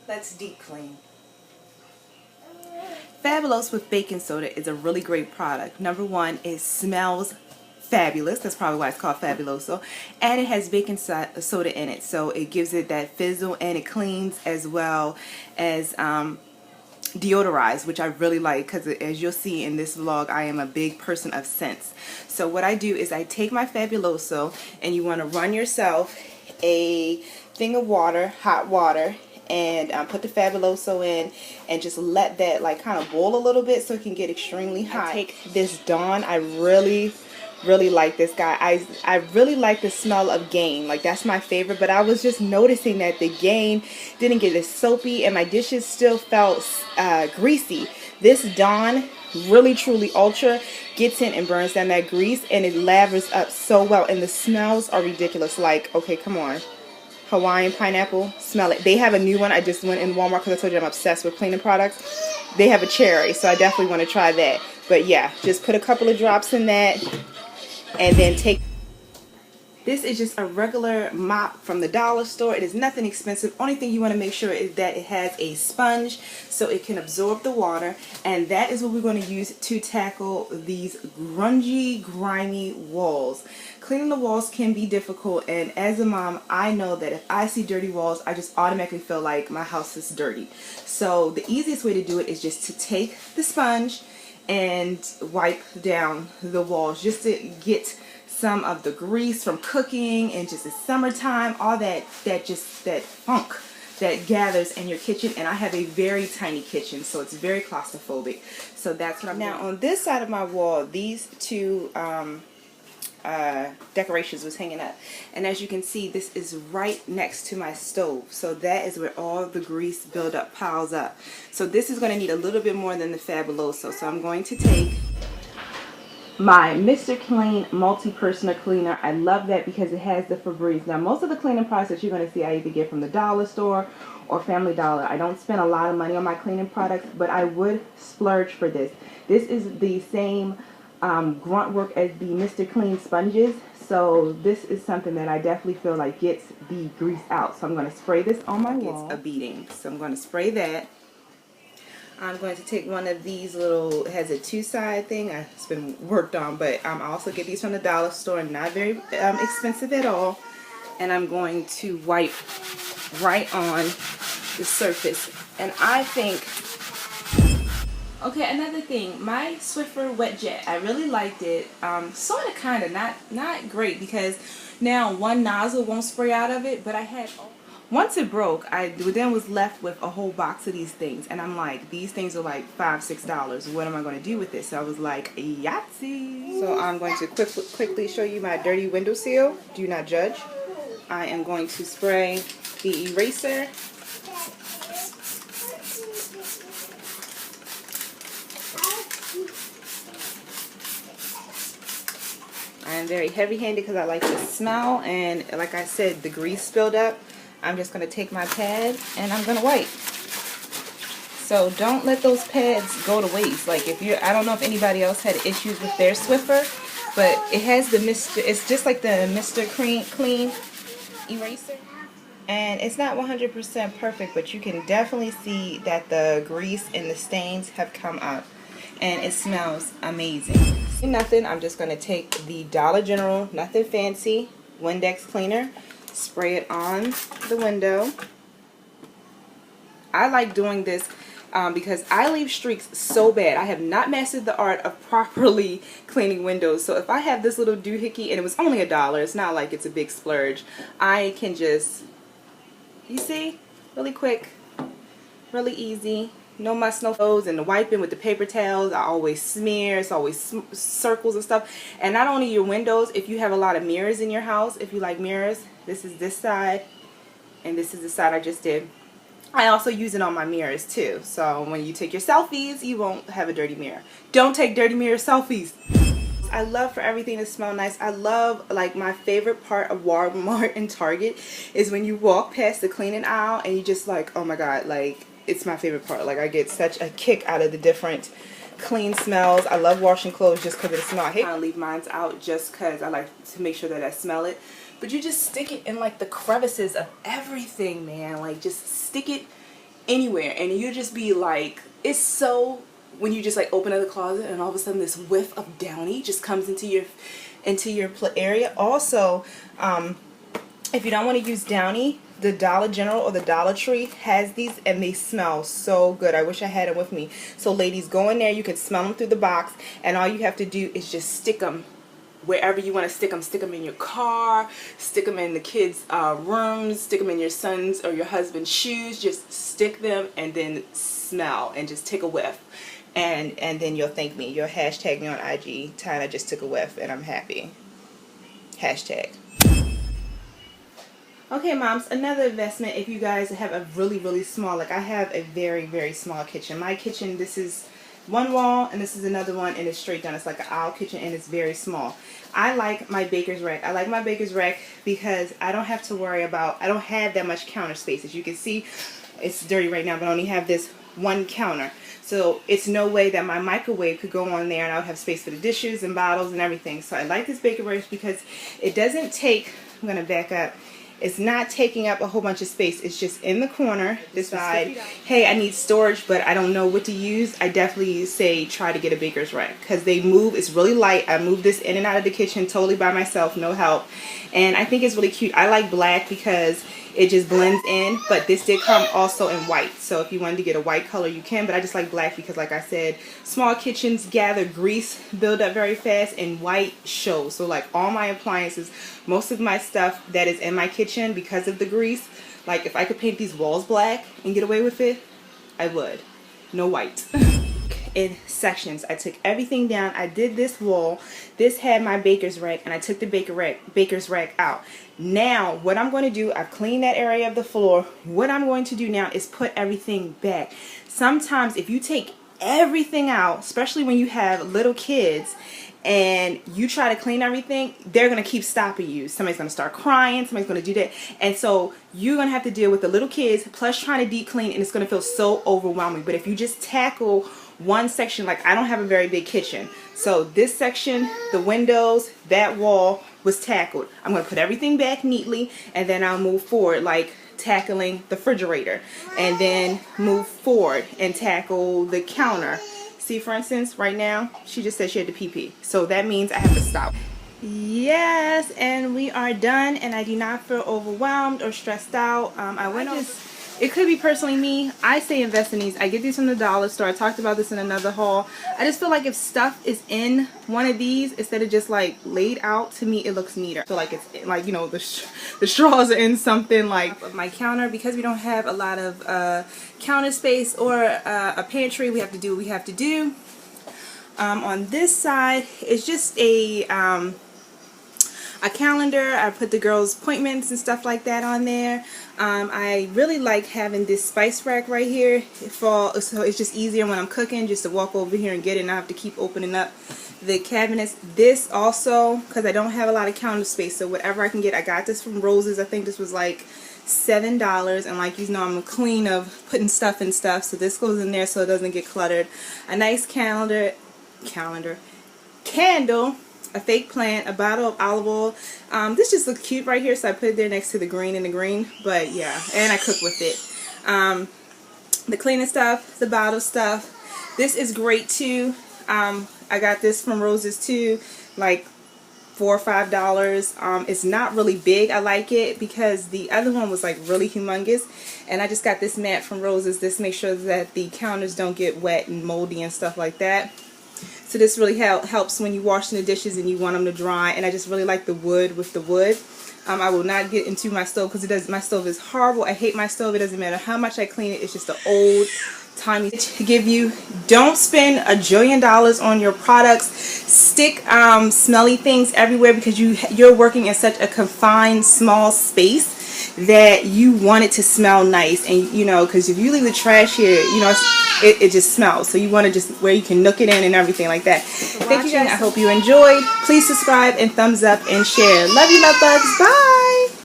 Let's deep clean. Fabuloso with baking soda is a really great product. Number one, it smells fabulous. That's probably why it's called Fabuloso. And it has baking soda in it, so it gives it that fizzle, and it cleans as well as deodorize, which I really like, because as you'll see in this vlog, I am a big person of scents. So what I do is I take my Fabuloso, and you want to run yourself a thing of water, hot water, and put the Fabuloso in and just let that like kind of boil a little bit so it can get extremely hot. I take this Dawn. I really like this guy. I really like the smell of Gain. Like, that's my favorite, but I was just noticing that the Gain didn't get as soapy and my dishes still felt greasy. This Dawn really truly ultra gets in and burns down that grease, and it lavers up so well, and the smells are ridiculous. Like, okay, come on. Hawaiian pineapple, smell it. They have a new one. I just went in Walmart because I told you I'm obsessed with cleaning products. They have a cherry, so I definitely want to try that. But yeah, just put a couple of drops in that, and then take. This is just a regular mop from the dollar store. It is nothing expensive. Only thing you want to make sure is that it has a sponge so it can absorb the water, and that is what we're going to use to tackle these grungy, grimy walls. Cleaning the walls can be difficult, and as a mom, I know that if I see dirty walls, I just automatically feel like my house is dirty. So the easiest way to do it is just to take the sponge and wipe down the walls, just to get some of the grease from cooking and just the summertime, all that funk that gathers in your kitchen. And I have a very tiny kitchen, so it's very claustrophobic. So that's what I'm doing. Now on this side of my wall, these two decorations was hanging up, and as you can see, this is right next to my stove, so that is where all the grease buildup piles up. So this is going to need a little bit more than the Fabuloso, so I'm going to take my Mr. Clean multi-personal cleaner. I love that because it has the Febreze. Now most of the cleaning products that you're going to see I either get from the dollar store or Family Dollar. I don't spend a lot of money on my cleaning products, but I would splurge for this. This is the same grunt work as the Mr. Clean sponges, so this is something that I definitely feel like gets the grease out. So I'm going to spray this on my wall. It's a beating, so I'm going to spray that. I'm going to take one of these little, it has a two-side thing. It's been worked on, but I also get these from the dollar store, not very expensive at all. And I'm going to wipe right on the surface. And I think, okay, another thing, my Swiffer Wet Jet, I really liked it. Sort of, kind of, not great, because now one nozzle won't spray out of it, but I had, once it broke, I then was left with a whole box of these things, and I'm like, these things are like $5-6. What am I going to do with this? So I was like, Yahtzee. So I'm going to quickly show you my dirty window seal. Do not judge. I am going to spray the eraser. I am very heavy-handed because I like the smell, and like I said, the grease spilled up. I'm just going to take my pad and I'm going to wipe. So don't let those pads go to waste. Like, if you're, I don't know if anybody else had issues with their Swiffer, but it has the it's just like the Mr. Clean eraser. And it's not 100% perfect, but you can definitely see that the grease and the stains have come up. And it smells amazing. Nothing, I'm just going to take the Dollar General, nothing fancy, Windex cleaner. Spray it on the window. I like doing this because I leave streaks so bad. I have not mastered the art of properly cleaning windows. So if I have this little doohickey, and it was only $1, it's not like it's a big splurge, I can just, you see, really quick, really easy. No muss, no foes, and the wiping with the paper towels, I always smear, it's always circles and stuff. And not only your windows, if you have a lot of mirrors in your house, if you like mirrors, this is this side, and this is the side I just did. I also use it on my mirrors too, so when you take your selfies, you won't have a dirty mirror. Don't take dirty mirror selfies. I love for everything to smell nice. I love, like, my favorite part of Walmart and Target is when you walk past the cleaning aisle and you just like, oh my god, like, it's my favorite part. Like, I get such a kick out of the different clean smells. I love washing clothes just because of the smell. I hate to leave mine out just because I like to make sure that I smell it. But you just stick it in like the crevices of everything, man. Like, just stick it anywhere, and you just be like, it's so, when you just like open up the closet and all of a sudden this whiff of Downy just comes into your area. Also, if you don't want to use Downy, the Dollar General or the Dollar Tree has these, and they smell so good. I wish I had them with me. So ladies, go in there, you can smell them through the box, and all you have to do is just stick them wherever you want to stick them. Stick them in your car, stick them in the kids' rooms, stick them in your son's or your husband's shoes. Just stick them and then smell and just take a whiff. And then you'll thank me. You'll hashtag me on IG. Tyna just took a whiff and I'm happy. Hashtag. Okay, moms, another investment if you guys have a really small, like I have a very small kitchen. My kitchen, this is one wall and this is another one, and it's straight down. It's like an aisle kitchen and it's very small. I like my baker's rack. I like my baker's rack because I don't have to worry about, I don't have that much counter space. As you can see, it's dirty right now, but I only have this one counter. So it's no way that my microwave could go on there and I would have space for the dishes and bottles and everything. So I like this baker's rack because it doesn't take, I'm going to back up, it's not taking up a whole bunch of space. It's just in the corner, this side. Hey, I need storage, but I don't know what to use. I definitely say try to get a baker's rack because they move. It's really light. I move this in and out of the kitchen totally by myself, no help. And I think it's really cute. I like black because it just blends in, but this did come also in white. So if you wanted to get a white color, you can, but I just like black because, like I said, small kitchens gather grease, build up very fast, and white shows. So like all my appliances, most of my stuff that is in my kitchen, because of the grease, like if I could paint these walls black and get away with it, I would. No white. In sections, I took everything down. I did this wall. This had my baker's rack, and I took the baker's rack out. Now what I'm going to do, I've cleaned that area of the floor. What I'm going to do now is put everything back. Sometimes if you take everything out, especially when you have little kids and you try to clean everything, they're going to keep stopping you. Somebody's going to start crying, somebody's going to do that, and so you're going to have to deal with the little kids plus trying to deep clean, and it's going to feel so overwhelming. But if you just tackle one section, like I don't have a very big kitchen, so this section, the windows, that wall was tackled. I'm going to put everything back neatly, and then I'll move forward, like tackling the refrigerator, and then move forward and tackle the counter. See, for instance, right now she just said she had to pee, so that means I have to stop. Yes, and we are done, and I do not feel overwhelmed or stressed out. I went over. It could be personally me. I say invest in these. I get these from the dollar store. I talked about this in another haul. I just feel like if stuff is in one of these instead of just like laid out, to me it looks neater. I feel like it's like, you know, the straws are in something like my counter, because we don't have a lot of counter space or a pantry. We have to do what we have to do. On this side, it's just a calendar. I put the girls' appointments and stuff like that on there. I really like having this spice rack right here so it's just easier when I'm cooking just to walk over here and get it and not have to keep opening up the cabinets. This also, because I don't have a lot of counter space, so whatever I can get. I got this from Rose's. I think this was like $7, and like you know, I'm clean of putting stuff in stuff, so this goes in there so it doesn't get cluttered. A nice candle, a fake plant, a bottle of olive oil. This just looks cute right here, so I put it there next to the green and the green. But yeah, and I cook with it. The cleaning stuff, the bottle stuff. This is great too. I got this from Rose's too, like $4 or $5. It's not really big. I like it because the other one was like really humongous, and I just got this mat from Rose's. This makes sure that the counters don't get wet and moldy and stuff like that. So this really helps when you're washing the dishes and you want them to dry. And I just really like the wood with the wood. I will not get into my stove because my stove is horrible. I hate my stove. It doesn't matter how much I clean it. It's just an old timey to give you. Don't spend $1 jillion on your products. Stick smelly things everywhere because you're working in such a confined small space that you want it to smell nice. And you know, because if you leave the trash here, you know, it just smells. So you want to just where you can nook it in and everything like that. Thank you guys. I hope you enjoyed. Please subscribe and thumbs up and share. Love you, love bugs. Bye.